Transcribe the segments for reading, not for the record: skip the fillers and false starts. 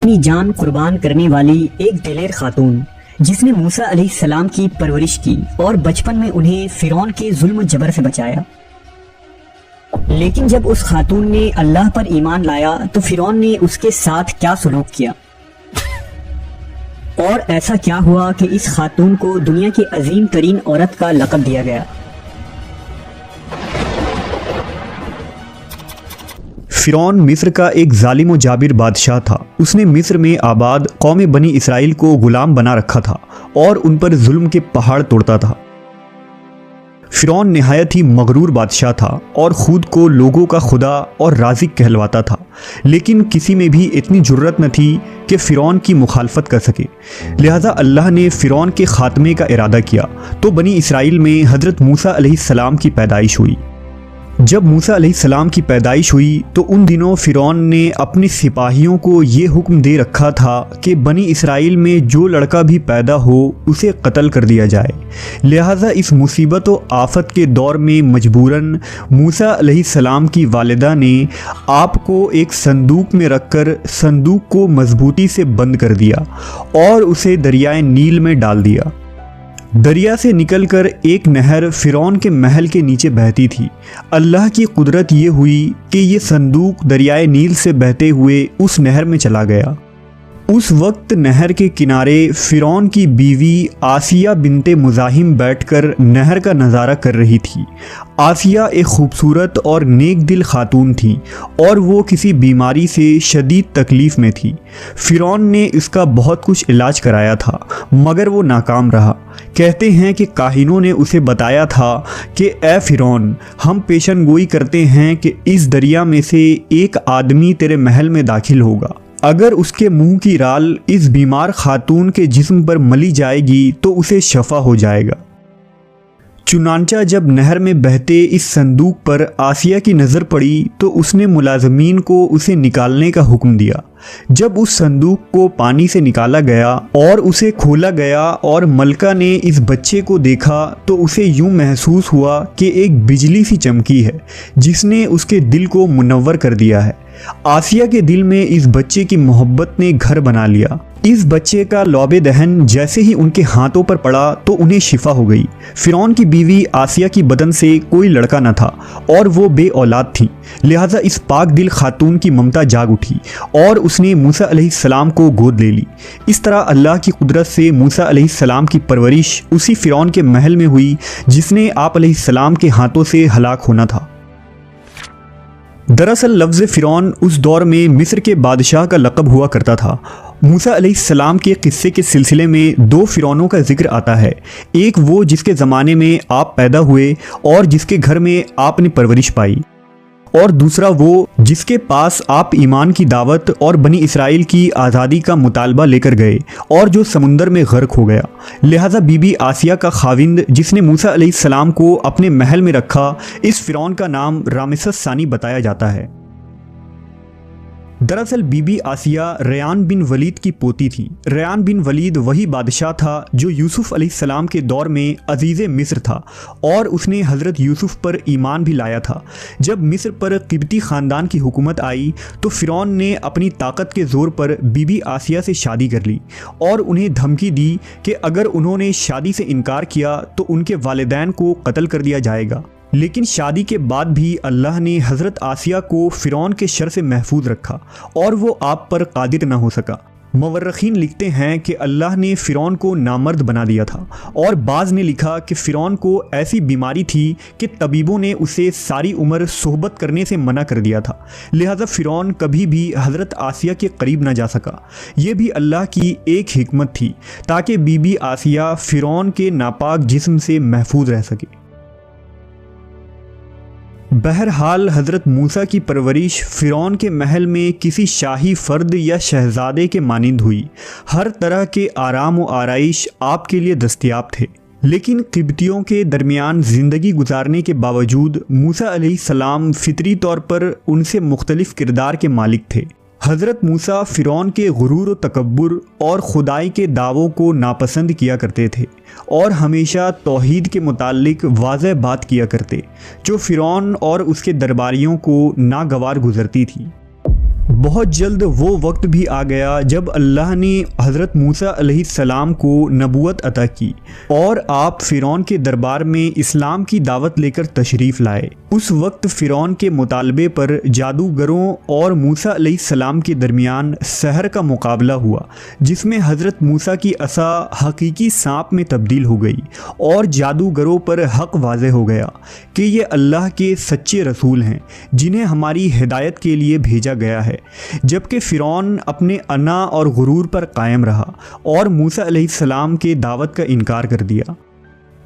अपनी जान कुर्बान करने वाली एक दिलेर खातून जिसने मूसा अलैहिस्सलाम की परवरिश की और बचपन में उन्हें फिरौन के जुल्म जबर से बचाया। लेकिन जब उस खातून ने अल्लाह पर ईमान लाया तो फिरौन ने उसके साथ क्या सलूक किया और ऐसा क्या हुआ कि इस खातून को दुनिया की अजीम तरीन औरत का लक़ब दिया गया। फिरौन मिस्र का एक जालिम व जाबिर बादशाह था। उसने मिस्र में आबाद कौम बनी इसराइल को गुलाम बना रखा था और उन पर जुल्म के पहाड़ तोड़ता था। फिरौन निहायत ही मगरूर बादशाह था और ख़ुद को लोगों का खुदा और राज़िक कहलवाता था, लेकिन किसी में भी इतनी जुर्रत न थी कि फ़िरौन की मुखालफत कर सके। लिहाजा अल्लाह ने फ़िरौन के ख़ात्मे का इरादा किया तो बनी इसराइल में हज़रत मूसा अलैहिस्सलाम की पैदाइश हुई। जब मूसा अलैहिस्सलाम की पैदाइश हुई तो उन दिनों फ़िरौन ने अपने सिपाहियों को ये हुक्म दे रखा था कि बनी इसराइल में जो लड़का भी पैदा हो उसे कत्ल कर दिया जाए। लिहाजा इस मुसीबत व आफत के दौर में मजबूरन मूसा अलैहिस्सलाम की वालिदा ने आपको एक संदूक में रखकर संदूक को मजबूती से बंद कर दिया और उसे दरियाए नील में डाल दिया। दरिया से निकलकर एक नहर फ़िरौन के महल के नीचे बहती थी। अल्लाह की कुदरत ये हुई कि ये संदूक दरियाए नील से बहते हुए उस नहर में चला गया। उस वक्त नहर के किनारे फ़िरौन की बीवी आसिया बिनते मुज़ाहिम बैठकर नहर का नज़ारा कर रही थी। आसिया एक खूबसूरत और नेक दिल खातून थी और वो किसी बीमारी से शदीद तकलीफ़ में थी। फ़िरौन ने इसका बहुत कुछ इलाज कराया था मगर वो नाकाम रहा। कहते हैं कि काहिनों ने उसे बताया था कि ए फ़िरौन, हम पेशन गोई करते हैं कि इस दरिया में से एक आदमी तेरे महल में दाखिल होगा। अगर उसके मुंह की राल इस बीमार खातून के जिस्म पर मली जाएगी तो उसे शफा हो जाएगा। चुनांचा जब नहर में बहते इस संदूक पर आसिया की नज़र पड़ी तो उसने मुलाजमीन को उसे निकालने का हुक्म दिया। जब उस संदूक को पानी से निकाला गया और उसे खोला गया और मलका ने इस बच्चे को देखा तो उसे यूं महसूस हुआ कि एक बिजली सी चमकी है जिसने उसके दिल को मुनव्वर कर दिया है। आसिया के दिल में इस बच्चे की मोहब्बत ने घर बना लिया। इस बच्चे का लौबे दहन जैसे ही उनके हाथों पर पड़ा तो उन्हें शिफा हो गई। फ़िरौन की बीवी आसिया की बदन से कोई लड़का न था और वो बे औलाद थी। लिहाजा इस पाक दिल खातून की ममता जाग उठी और उसने मूसा अलैहिस्सलाम को गोद ले ली। इस तरह अल्लाह की कुदरत से मूसा अलैहिस्सलाम की परवरिश उसी फ़िरौन के महल में हुई जिसने आप अलैहिस्सलाम के हाथों से हलाक होना था। दरअसल लफ्ज़ फ़िरौन उस दौर में मिस्र के बादशाह का लक़ब हुआ करता था। मूसा अलैहिस्सलाम के किस्से के सिलसिले में दो फ़िरौनों का जिक्र आता है। एक वो जिसके ज़माने में आप पैदा हुए और जिसके घर में आपने परवरिश पाई, और दूसरा वो जिसके पास आप ईमान की दावत और बनी इसराइल की आज़ादी का मुतालबा लेकर गए और जो समुंदर में गर्क हो गया। लिहाजा बीबी आसिया का खाविंद जिसने मूसा अलैहिस्सलाम को अपने महल में रखा, इस फ़िरौन का नाम रामेसस सानी बताया जाता है। दरअसल बीबी आसिया रयान बिन वलीद की पोती थी। रयान बिन वलीद वही बादशाह था जो यूसुफ अलैहिस्सलाम के दौर में अजीज़ मिस्र था और उसने हज़रत यूसुफ पर ईमान भी लाया था। जब मिस्र पर क़िब्ती ख़ानदान की हुकूमत आई तो फ़िरौन ने अपनी ताकत के ज़ोर पर बीबी आसिया से शादी कर ली और उन्हें धमकी दी कि अगर उन्होंने शादी से इनकार किया तो उनके वालिदैन को कत्ल कर दिया जाएगा। लेकिन शादी के बाद भी अल्लाह ने हज़रत आसिया को फ़िरौन के शर से महफूज रखा और वो आप पर कादिर न हो सका। मवर्रखीन लिखते हैं कि अल्लाह ने फ़िरौन को नामर्द बना दिया था और बाज़ ने लिखा कि फ़िरौन को ऐसी बीमारी थी कि तबीबों ने उसे सारी उम्र सोहबत करने से मना कर दिया था। लिहाजा फ़िरौन कभी भी हज़रत आसिया के करीब न जा सका। ये भी अल्लाह की एक हिकमत थी ताकि बीबी आसिया फ़िरौन के नापाक जिस्म से महफूज रह सके। बहरहाल हज़रत मूसा की परवरिश फ़िरौन के महल में किसी शाही फ़र्द या शहज़ादे के मानिंद हुई। हर तरह के आराम व आराइश आपके लिए दस्तयाब थे। लेकिन क़िब्तियों के दरमियान ज़िंदगी गुजारने के बावजूद मूसा अलैहिस्सलाम फ़ितरी तौर पर उनसे मुख्तलिफ़ किरदार के मालिक थे। हज़रत मूसा फ़िरौन के गुरूर व तकब्बुर और खुदाई के दावों को नापसंद किया करते थे और हमेशा तौहीद के मुताल्लिक वाज़ेह बात किया करते जो फ़िरौन और उसके दरबारियों को नागवार गुज़रती थी। बहुत जल्द वो वक्त भी आ गया जब अल्लाह ने हज़रत मूसा अलैहिस्सलाम को नबूवत अता की और आप फ़िरौन के दरबार में इस्लाम की दावत लेकर तशरीफ़ लाए। उस वक्त फ़िरौन के मुतालबे पर जादूगरों और मूसा अलैहिस्सलाम के दरमियान सहर का मुकाबला हुआ, जिसमें हज़रत मूसा की असा हकीकी सांप में तब्दील हो गई और जादूगरों पर हक वाज़े हो गया कि ये अल्लाह के सच्चे रसूल हैं जिन्हें हमारी हिदायत के लिए भेजा गया है। जबकि फ़िरौन अपने अना और गुरूर पर कायम रहा और मूसा अलैहिस्सलाम के दावत का इनकार कर दिया।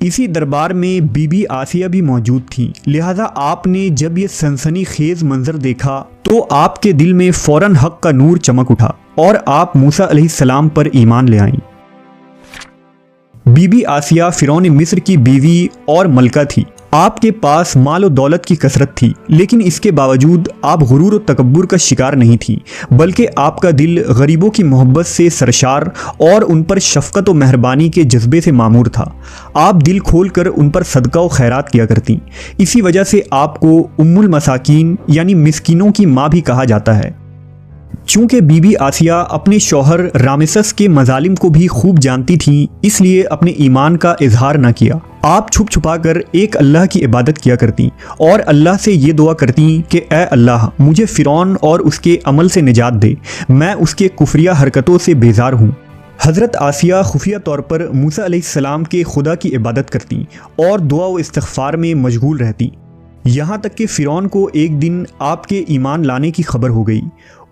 इसी दरबार में बीबी आसिया भी मौजूद थीं, लिहाजा आपने जब ये सनसनीखेज़ मंजर देखा तो आपके दिल में फ़ौरन हक का नूर चमक उठा और आप मूसा अलैहिस्सलाम पर ईमान ले आईं। बीबी आसिया फ़िरौन मिस्र की बीवी और मलका थी। आपके पास माल और दौलत की कसरत थी, लेकिन इसके बावजूद आप गुरूर और तकब्बुर का शिकार नहीं थी, बल्कि आपका दिल गरीबों की मोहब्बत से सरशार और उन पर शफ़क़त और मेहरबानी के जज्बे से मामूर था। आप दिल खोल कर उन पर सदका और खैरात किया करती। इसी वजह से आपको उम्मुल मसाकीन यानी मिस्कीनों की माँ भी कहा जाता है। चूँकि बीबी आसिया अपने शौहर रामेसस के मजालिम को भी खूब जानती थीं, इसलिए अपने ईमान का इजहार न किया। आप छुप छुपा कर एक अल्लाह की इबादत किया करती और अल्लाह से ये दुआ करती कि ए अल्लाह, मुझे फ़िरौन और उसके अमल से निजात दे, मैं उसके कुफरिया हरकतों से बेजार हूँ। हज़रत आसिया खुफिया तौर पर मूसा अलैहिस्सलाम के खुदा की इबादत करती और दुआ व इस्तिग़फ़ार में मशगूल रहती। यहाँ तक कि फ़िरौन को एक दिन आपके ईमान लाने की खबर हो गई।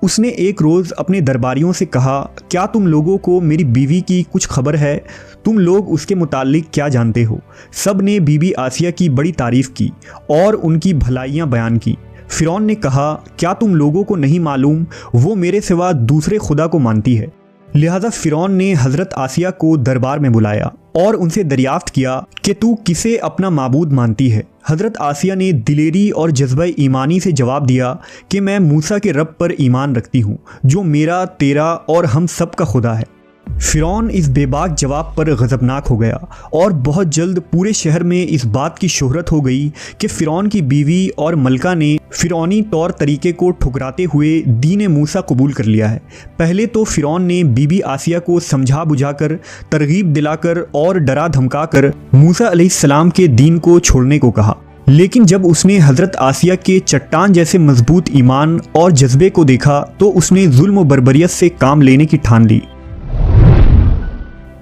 उसने एक रोज़ अपने दरबारियों से कहा, क्या तुम लोगों को मेरी बीवी की कुछ खबर है? तुम लोग उसके मुताल्लिक क्या जानते हो? सब ने बीबी आसिया की बड़ी तारीफ़ की और उनकी भलाइयाँ बयान की। फ़िरौन ने कहा, क्या तुम लोगों को नहीं मालूम वो मेरे सिवा दूसरे खुदा को मानती है? लिहाजा फ़िरौन ने हज़रत आसिया को दरबार में बुलाया और उनसे दरियाफ्त किया कि तू किसे अपना माबूद मानती है। हज़रत आसिया ने दिलेरी और जज्बा ईमानी से जवाब दिया कि मैं मूसा के रब पर ईमान रखती हूँ, जो मेरा, तेरा और हम सब का खुदा है। फ़िरौन इस बेबाक जवाब पर गज़बनाक हो गया और बहुत जल्द पूरे शहर में इस बात की शोहरत हो गई कि फ़िरौन की बीवी और मलका ने फ़िरौनी तौर तरीके को ठुकराते हुए दीन मूसा कबूल कर लिया है। पहले तो फ़िरौन ने बीबी आसिया को समझा बुझाकर, तरगीब दिलाकर और डरा धमकाकर मूसा अलैहिस्सलाम के दीन को छोड़ने को कहा, लेकिन जब उसने हज़रत आसिया के चट्टान जैसे मजबूत ईमान और जज्बे को देखा तो उसने जुल्म व बर्बरियत से काम लेने की ठान ली।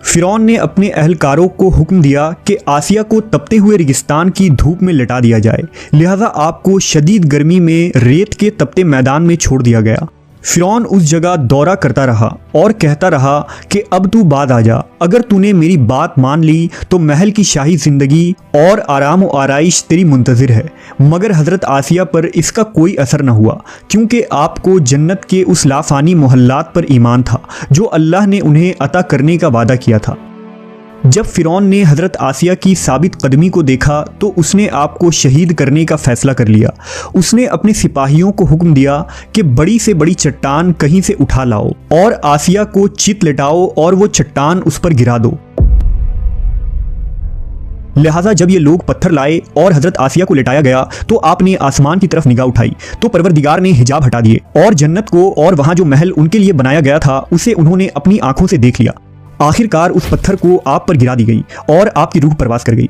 फ़िरौन ने अपने अहलकारों को हुक्म दिया कि आसिया को तपते हुए रेगिस्तान की धूप में लटा दिया जाए, लिहाजा आपको शदीद गर्मी में रेत के तपते मैदान में छोड़ दिया गया। फ़िरौन उस जगह दौरा करता रहा और कहता रहा कि अब तू बाद आ जा, अगर तूने मेरी बात मान ली तो महल की शाही ज़िंदगी और आराम व आराइश तेरी मुंतज़िर है। मगर हज़रत आसिया पर इसका कोई असर न हुआ, क्योंकि आपको जन्नत के उस लाफानी मोहल्लात पर ईमान था जो अल्लाह ने उन्हें अता करने का वादा किया था। जब फ़िरौन ने हज़रत आसिया की साबित कदमी को देखा तो उसने आपको शहीद करने का फ़ैसला कर लिया। उसने अपने सिपाहियों को हुक्म दिया कि बड़ी से बड़ी चट्टान कहीं से उठा लाओ और आसिया को चित लिटाओ और वो चट्टान उस पर गिरा दो। लिहाजा जब ये लोग पत्थर लाए और हज़रत आसिया को लिटाया गया तो आपने आसमान की तरफ निगाह उठाई तो परवरदिगार ने हिजाब हटा दिए और जन्नत को और वहाँ जो महल उनके लिए बनाया गया था उसे उन्होंने अपनी आंखों से देख लिया। आखिरकार उस पत्थर को आप पर गिरा दी गई और आपकी रूह परवास कर गई।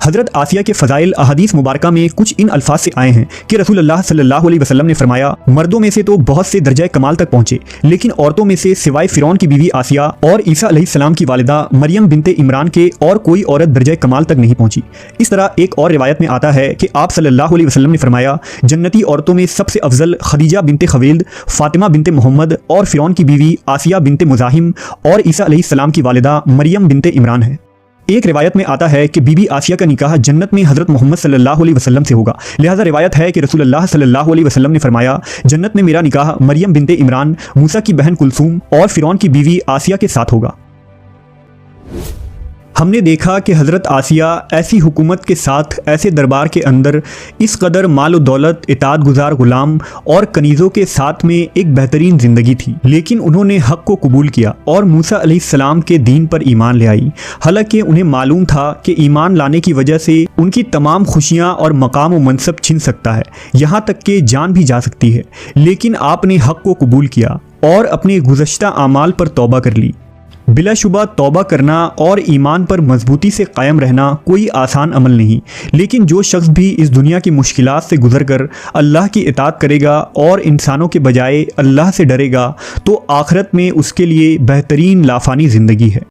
हज़रत आसिया के फ़ज़ाइल अहादीस मुबारका में कुछ इन अल्फाज से आए हैं कि रसूलुल्लाह सल्लल्लाहु अलैहि वसल्लम ने फरमाया, मर्दों में से तो बहुत से दर्जा कमाल तक पहुँचे, लेकिन औरतों में से सिवाय फ़िरौन की बीवी आसिया और ईसा अलैहिस्सलाम की वालिदा मरियम बिनते इमरान के और कोई औरत दर्जा कमाल तक नहीं पहुँची। इस तरह एक और रिवायत में आता है कि आप सल्लल्लाहु अलैहि वसल्लम ने फरमाया, जन्नती औरतों में सबसे अफजल खदीजा बिनते खवील्द, फ़ातिमा बिनते मोहम्मद और फ़िरौन की बीवी आसिया बिनते मुज़ाहिम और ईसा अलैहिस्सलाम की वालिदा मरियम बिनते इमरान है। एक रिवायत में आता है कि बीबी आसिया का निकाह जन्नत में हज़रत मोहम्मद सल्लल्लाहु अलैहि वसल्लम से होगा। लिहाजा रिवायत है कि रसूलुल्लाह सल्लल्लाहु अलैहि वसल्लम ने फरमाया, जन्नत में मेरा निकाह मरियम बिनते इमरान, मूसा की बहन कुलसूम और फ़िरौन की बीवी आसिया के साथ होगा। हमने देखा कि हज़रत आसिया ऐसी हुकूमत के साथ ऐसे दरबार के अंदर इस कदर माल व दौलत, इताअत गुजार गुलाम और कनीज़ों के साथ में एक बेहतरीन ज़िंदगी थी, लेकिन उन्होंने हक़ को कबूल किया और मूसा अलैहिस्सलाम के दीन पर ईमान ले आई। हालांकि उन्हें मालूम था कि ईमान लाने की वजह से उनकी तमाम खुशियाँ और मकाम व मनसब छिन सकता है, यहाँ तक कि जान भी जा सकती है, लेकिन आपने हक़ को कबूल किया और अपने गुज़श्ता आमाल पर तौबा कर ली। बिलाशुबा तौबा करना और ईमान पर मजबूती से कायम रहना कोई आसान अमल नहीं, लेकिन जो शख्स भी इस दुनिया की मुश्किलात से गुजर कर अल्लाह की इताअत करेगा और इंसानों के बजाय अल्लाह से डरेगा तो आखिरत में उसके लिए बेहतरीन लाफानी ज़िंदगी है।